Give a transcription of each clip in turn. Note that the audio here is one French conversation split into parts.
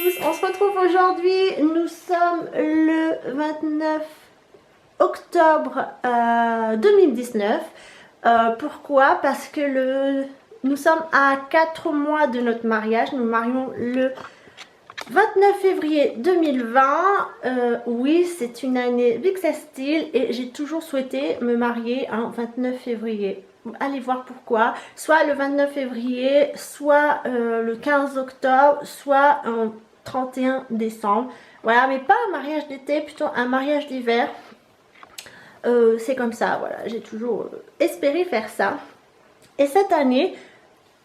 tous, on se retrouve aujourd'hui, nous sommes le 29 octobre 2019. Pourquoi? Parce que nous sommes à 4 mois de notre mariage, nous marions le 29 février 2020. Oui, c'est une année bissextile et j'ai toujours souhaité me marier un 29 février. Allez voir pourquoi. Soit le 29 février, soit le 15 octobre, soit un 31 décembre. Voilà, mais pas un mariage d'été, plutôt un mariage d'hiver. C'est comme ça, voilà. J'ai toujours espéré faire ça. Et cette année,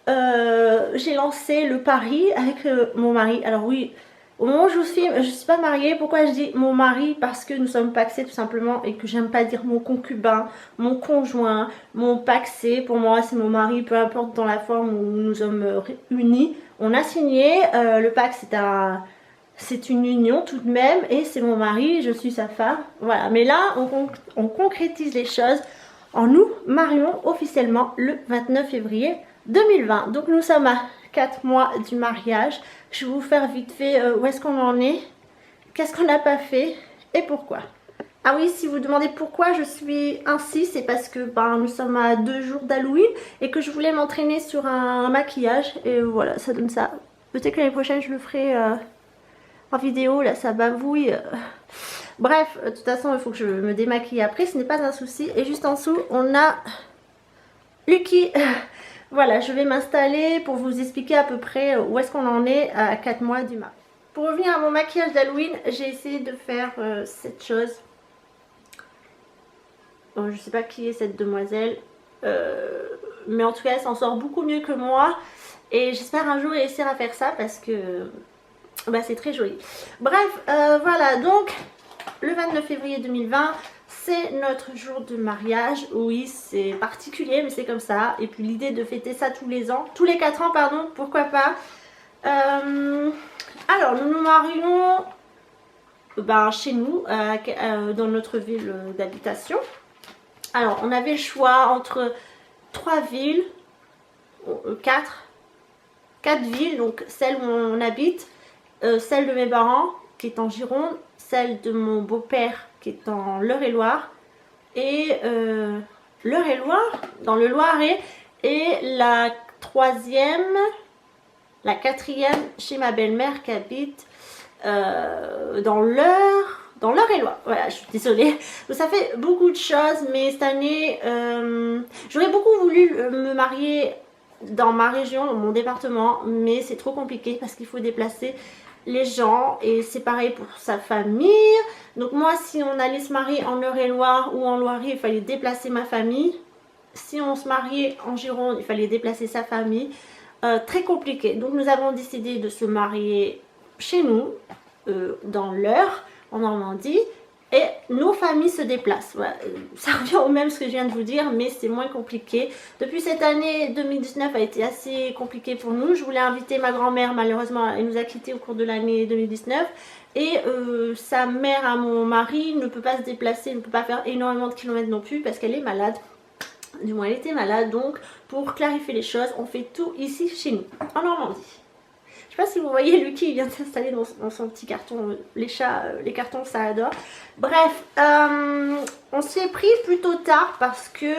j'ai lancé le pari avec mon mari. Alors oui, au moment où je vous filme, je ne suis pas mariée. Pourquoi je dis mon mari? Parce que nous sommes pacsés tout simplement et que j'aime pas dire mon concubin, mon conjoint, mon pacsé. Pour moi c'est mon mari, peu importe dans la forme où nous sommes unis. On a signé, le pacte c'est une union tout de même et c'est mon mari, je suis sa femme. Voilà, mais là on concrétise les choses en nous marions officiellement le 29 février 2020. Donc nous sommes à 4 mois du mariage. Je vais vous faire vite fait où est-ce qu'on en est, qu'est-ce qu'on n'a pas fait et pourquoi. Ah oui, si vous demandez pourquoi je suis ainsi, c'est parce que nous sommes à 2 jours d'Halloween et que je voulais m'entraîner sur un maquillage et voilà, ça donne ça. Peut-être que l'année prochaine je le ferai en vidéo, là ça bavouille. Bref, de toute façon il faut que je me démaquille après, ce n'est pas un souci. Et juste en dessous on a Lucky. Voilà, je vais m'installer pour vous expliquer à peu près où est-ce qu'on en est à 4 mois du mariage. Pour revenir à mon maquillage d'Halloween, j'ai essayé de faire cette chose. Bon, je ne sais pas qui est cette demoiselle, mais en tout cas elle s'en sort beaucoup mieux que moi. Et j'espère un jour réussir à faire ça parce que c'est très joli. Bref, voilà, donc le 29 février 2020... c'est notre jour de mariage. Oui, c'est particulier, mais c'est comme ça. Et puis l'idée de fêter ça tous les ans, tous les 4 ans, pardon, pourquoi pas. Alors, nous nous marions chez nous, dans notre ville d'habitation. Alors, on avait le choix entre 3 villes, 4 villes, donc celle où on habite, celle de mes parents, qui est en Gironde, celle de mon beau-père, qui est en l'Eure-et-Loire, et l'Eure-et-Loire, dans le Loiret, et la quatrième chez ma belle-mère qui habite dans l'Eure-et-Loire. Voilà, je suis désolée. Donc, ça fait beaucoup de choses, mais cette année, j'aurais beaucoup voulu me marier dans ma région, dans mon département, mais c'est trop compliqué parce qu'il faut déplacer les gens et c'est pareil pour sa famille. Donc moi, si on allait se marier en Eure-et-Loire ou en Loiret, il fallait déplacer ma famille. Si on se mariait en Gironde, il fallait déplacer sa famille. Très compliqué. Donc nous avons décidé de se marier chez nous, dans l'Eure, en Normandie. Et nos familles se déplacent. Voilà. Ça revient au même ce que je viens de vous dire, mais c'est moins compliqué. Depuis cette année 2019 a été assez compliquée pour nous. Je voulais inviter ma grand-mère, malheureusement elle nous a quittés au cours de l'année 2019. Et sa mère à mon mari ne peut pas se déplacer, ne peut pas faire énormément de kilomètres non plus parce qu'elle est malade. Du moins elle était malade, donc pour clarifier les choses, on fait tout ici chez nous, en Normandie. Je sais pas si vous voyez Lucky, il vient de s'installer dans son petit carton. Les chats, les cartons ça adore. Bref, on s'y est pris plutôt tard parce que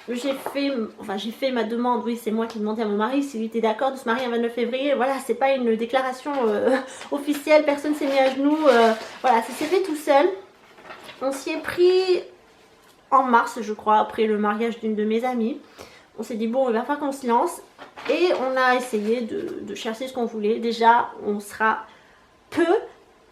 j'ai fait ma demande. Oui, c'est moi qui demandais à mon mari s'il était d'accord de se marier un 29 février. Voilà, c'est pas une déclaration officielle, personne s'est mis à genoux. Voilà, ça s'est fait tout seul. On s'y est pris en mars, je crois, après le mariage d'une de mes amies. On s'est dit bon, il va falloir qu'on se lance. Et on a essayé de chercher ce qu'on voulait. Déjà, on sera peu.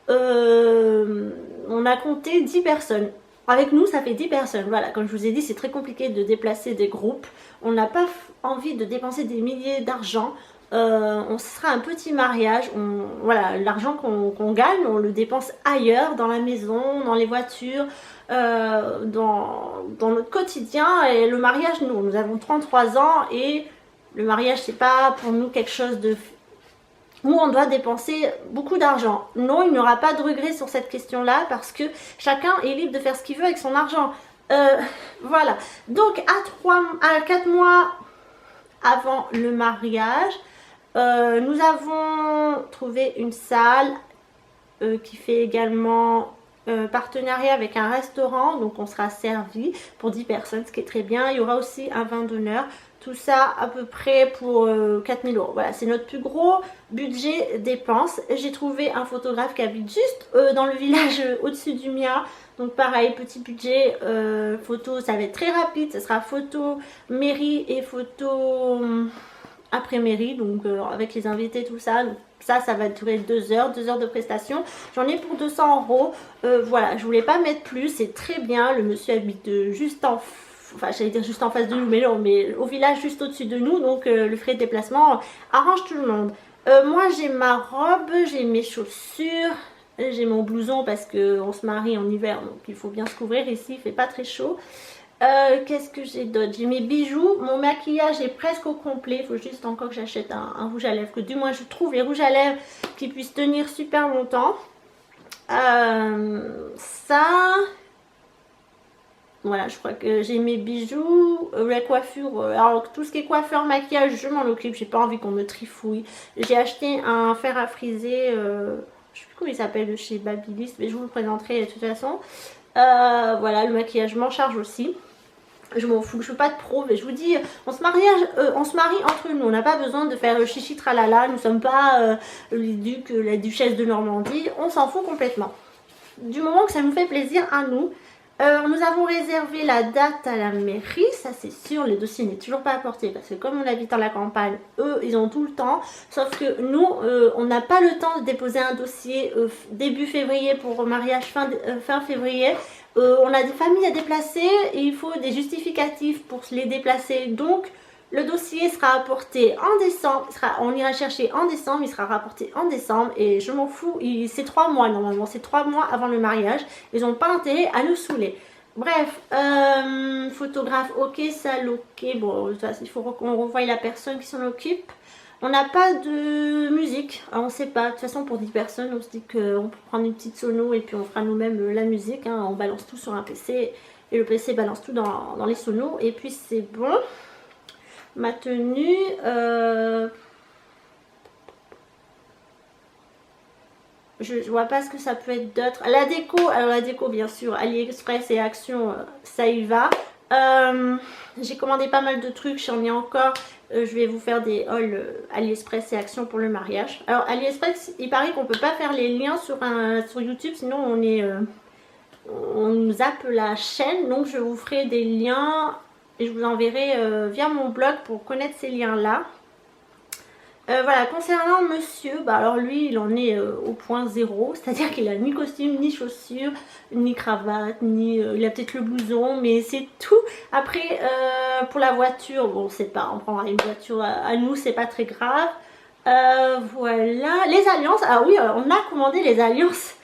On a compté 10 personnes. Avec nous, ça fait 10 personnes. Voilà, comme je vous ai dit, c'est très compliqué de déplacer des groupes. On n'a pas envie de dépenser des milliers d'argent. On sera un petit mariage. Voilà, l'argent qu'on gagne, on le dépense ailleurs, dans la maison, dans les voitures, dans notre quotidien. Et le mariage, nous avons 33 ans et le mariage, c'est pas pour nous quelque chose où on doit dépenser beaucoup d'argent. Non, il n'y aura pas de regret sur cette question-là parce que chacun est libre de faire ce qu'il veut avec son argent. Voilà. Donc, à 4 mois avant le mariage, Nous avons trouvé une salle qui fait également partenariat avec un restaurant, donc on sera servi pour 10 personnes, ce qui est très bien. Il y aura aussi un vin d'honneur, tout ça à peu près pour 4000 euros. Voilà, c'est notre plus gros budget dépenses. J'ai trouvé un photographe qui habite juste dans le village au-dessus du mien, donc pareil, petit budget photo, ça va être très rapide, ce sera photo mairie et photo après mairie, donc avec les invités, tout ça. Donc, ça va durer 2 heures de prestation. J'en ai pour 200 euros. Voilà, je voulais pas mettre plus, c'est très bien. Le monsieur habite juste en, enfin j'allais dire juste en face de nous, mais non, mais au village juste au-dessus de nous, donc le frais de déplacement arrange tout le monde. Moi j'ai ma robe, j'ai mes chaussures, j'ai mon blouson parce qu'on se marie en hiver, donc il faut bien se couvrir ici, il fait pas très chaud. Qu'est-ce que j'ai d'autre? J'ai mes bijoux, mon maquillage est presque au complet. Il faut juste encore que j'achète un rouge à lèvres, que du moins je trouve les rouges à lèvres qui puissent tenir super longtemps. Ça, voilà, je crois que j'ai mes bijoux, la coiffure. Alors tout ce qui est coiffeur, maquillage, je m'en occupe. J'ai pas envie qu'on me trifouille. J'ai acheté un fer à friser, je sais plus comment il s'appelle, de chez Babyliss, mais je vous le présenterai de toute façon. Voilà, le maquillage, je m'en charge aussi. Je m'en fous, je veux pas de pro, mais je vous dis, on se marie entre nous, on n'a pas besoin de faire chichi tralala, nous sommes pas les ducs, la duchesse de Normandie, on s'en fout complètement. Du moment que ça nous fait plaisir à nous. Nous avons réservé la date à la mairie, ça c'est sûr, le dossier n'est toujours pas apporté parce que comme on habite dans la campagne, eux ils ont tout le temps, sauf que nous on n'a pas le temps de déposer un dossier début février pour mariage fin février. On a des familles à déplacer et il faut des justificatifs pour les déplacer, donc le dossier sera apporté en décembre, on ira chercher en décembre, il sera rapporté en décembre et je m'en fous, c'est 3 mois normalement, c'est 3 mois avant le mariage, ils n'ont pas intérêt à nous saouler. Bref, photographe, ok, salle, ok, bon, il faut qu'on revoie la personne qui s'en occupe. On n'a pas de musique, on ne sait pas, de toute façon pour 10 personnes, on se dit qu'on peut prendre une petite sono et puis on fera nous-mêmes la musique, hein, on balance tout sur un PC et le PC balance tout dans les sonos et puis c'est bon. Ma tenue, je vois pas ce que ça peut être d'autre. La déco, alors la déco bien sûr, AliExpress et Action, ça y va. J'ai commandé pas mal de trucs, j'en ai encore. Je vais vous faire des hauls AliExpress et Action pour le mariage. Alors AliExpress, il paraît qu'on peut pas faire les liens sur YouTube, sinon on nous zappe la chaîne. Donc je vous ferai des liens et je vous enverrai via mon blog pour connaître ces liens là. Voilà, concernant monsieur, bah alors lui il en est au point 0, c'est à dire qu'il a ni costume, ni chaussures, ni cravate, ni il a peut-être le blouson, mais c'est tout. Après pour la voiture, bon c'est pas, on prendra une voiture à nous, c'est pas très grave. Voilà, les alliances, ah oui on a commandé les alliances.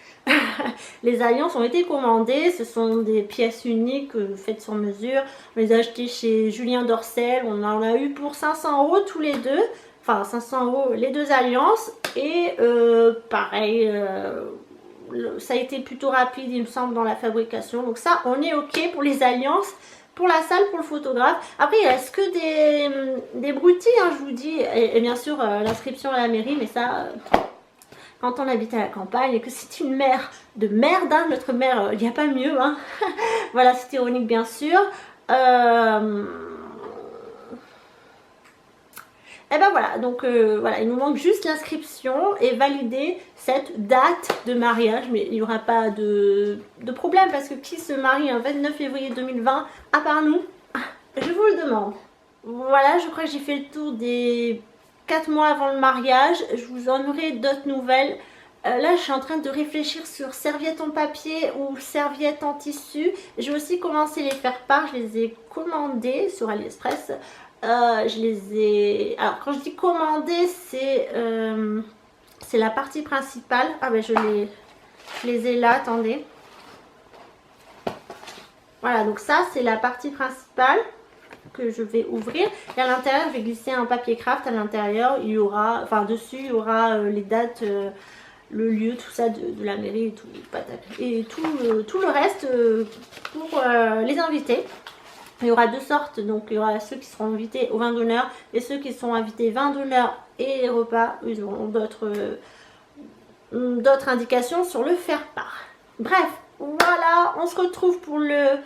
Les alliances ont été commandées, ce sont des pièces uniques faites sur mesure. On les a achetées chez Julien Dorcel, on en a eu pour 500 € tous les deux. Enfin 500 € les deux alliances. Et pareil, ça a été plutôt rapide il me semble dans la fabrication. Donc ça on est ok pour les alliances. Pour la salle, pour le photographe. Après il reste que des broutilles, hein, je vous dis. Et bien sûr l'inscription à la mairie, mais ça... quand on habite à la campagne et que c'est une mère de merde, hein, notre mère, il n'y a pas mieux. Hein. Voilà, c'est ironique bien sûr. Et ben voilà, donc voilà, il nous manque juste l'inscription et valider cette date de mariage. Mais il n'y aura pas de problème parce que qui se marie un 29 février 2020 à part nous? Je vous le demande. Voilà, je crois que j'ai fait le tour des 4 mois avant le mariage. Je vous en aurai d'autres nouvelles. Là je suis en train de réfléchir sur serviettes en papier ou serviettes en tissu. J'ai aussi commencé à les faire part. Je les ai commandées sur AliExpress. Je les ai... Alors quand je dis commander, c'est la partie principale. Ah ben je les ai là, attendez. Voilà, donc ça c'est la partie principale que je vais ouvrir. Et à l'intérieur je vais glisser un papier craft. À l'intérieur il y aura, enfin dessus il y aura les dates, le lieu, tout ça de la mairie et tout le reste pour les invités. Il y aura deux sortes, donc il y aura ceux qui seront invités au vin d'honneur et ceux qui sont invités vin d'honneur et repas. Ils auront d'autres indications sur le faire-part. Bref, voilà, on se retrouve pour le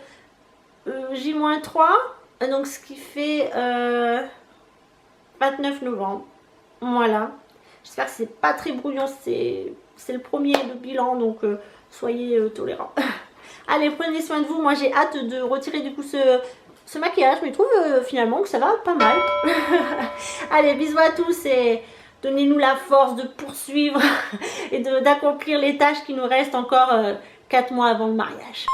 J-3, donc ce qui fait 29 novembre. Voilà, j'espère que c'est pas très brouillon, c'est le premier de bilan, donc soyez tolérants. Allez, prenez soin de vous, moi j'ai hâte de retirer du coup ce maquillage, mais je trouve finalement que ça va pas mal. Allez, bisous à tous et donnez-nous la force de poursuivre et d'accomplir les tâches qui nous restent encore 4 mois avant le mariage.